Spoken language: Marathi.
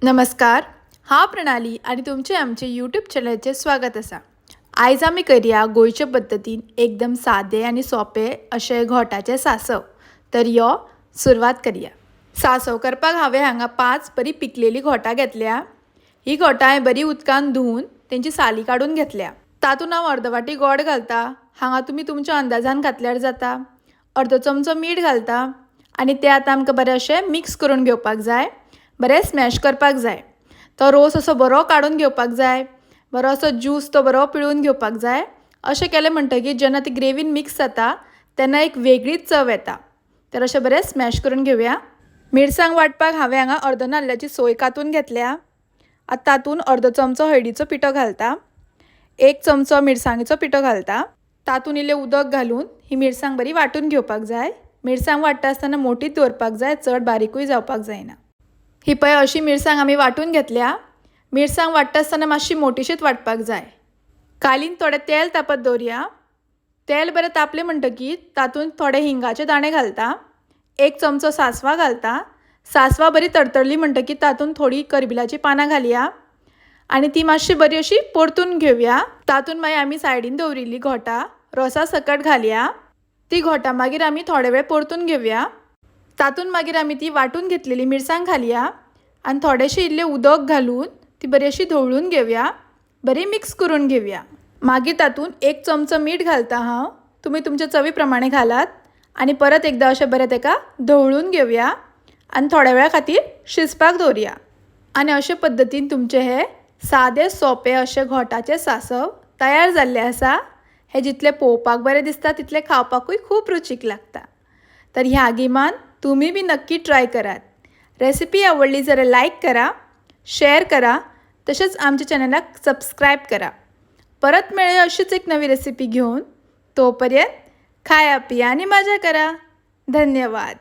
नमस्कार, हांव प्रणाली आनी तुमचे आमचे यूट्यूब चॅनलाचेर स्वागत आसा। आयज आमी करया गोंयचे पद्दतीन एकदम सादे आनी सोपे अशे घोटाचे सांसव। तर यो सुरवात करया। सांसव करपाक हांवें हांगा 5 बरी पिकलेली घोटां घेतल्या। ही घोटां हांवें बरी उदकान धुवन तेंची साली काडून घेतल्या। तातूंत हांव अर्द वाटी गोड घालता। हांगा तुमी तुमच्या अंदाजान घातल्यार जाता। अर्दो चमचो मीठ घालता आनी ते आतां आमकां बरें अशें मिक्स करून घेवपाक जाय। बरें स्मॅश करपाक जाय। तो रोस असो बरो काडून घेवपाक जाय। बरो असो ज्यूस तो बरो पिळून घेवपाक जाय। अशें केलें म्हणटकीर जेन्ना ती ग्रेवीन मिक्स जाता तेन्ना एक वेगळीच चव येता। तर अशें बरें स्मॅश करून घेवया। मिरसांग वांटपाक हांवें हांगा अर्द नाल्ल्याची सोय कातून घेतल्या। आतां तातूंत अर्दो चमचो हळदीचो पिठो घालता। 1 चमचो मिरसांगेचो पिठो घालता। तातूंत इल्लें उदक घालून ही मिरसांग बरी वांटून घेवपाक जाय। मिरसांग वांट्टा आसतना मोठीच दवरपाक जाय, चड बारीकूय जावपाक जायना। ही पळय अशी मिरसांग आमी वांटून घेतल्या। मिरसांग वांट्टा आसतना मातशी मोठीशीच वांटपाक जाय। कालीन थोडें तेल तापत दवरया। तेल बरें तापलें म्हणटकीर तातूंत थोडे हिंगाचे दाणे घालता। 1 चमचो सांसवां घालता। सांसवां बरी तडतडली म्हणटकीर तातूंत थोडी करबिलाची पानां घालया आनी ती मातशी बरी अशी परतून घेवया। तातूंत मागीर आमी सायडीन दवरिल्ली घोटां रोसा सकट घालया। ती घोटां मागीर आमी थोडे वेळ परतून घेवया। तातूंत मागीर आमी ती वांटून घेतलेली मिरसांग घालया आनी थोडेशें इल्लें उदक घालून ती बरी अशी धवळून घेवया। बरी मिक्स करून घेवया। मागीर तातूंत 1 चमचो मीठ घालता हांव। तुमी तुमच्या चवी प्रमाणे घालात आनी परत एकदां अशें बरें तेका धवळून घेवया आनी थोड्या वेळा खातीर शिजपाक दवरया। आनी अशे पद्दतीन तुमचे हे सादे सोपे अशे घोटाचे सांसव तयार जाल्ले आसा। हे जितले पळोवपाक बरें दिसता तितले खावपाकूय खूब रुचीक लागता। तर ह्या गिमान तुम्ही बी नक्की ट्राय करात। रेसिपी आवडली जाल्यार लाईक करा, शेअर करा, तसेच आमच्या चॅनलाक सबस्क्राईब करा। परत मेळूया अशीच एक नवी रेसिपी घेऊन। तोपर्यंत खाया पिया आणि मजा करा। धन्यवाद।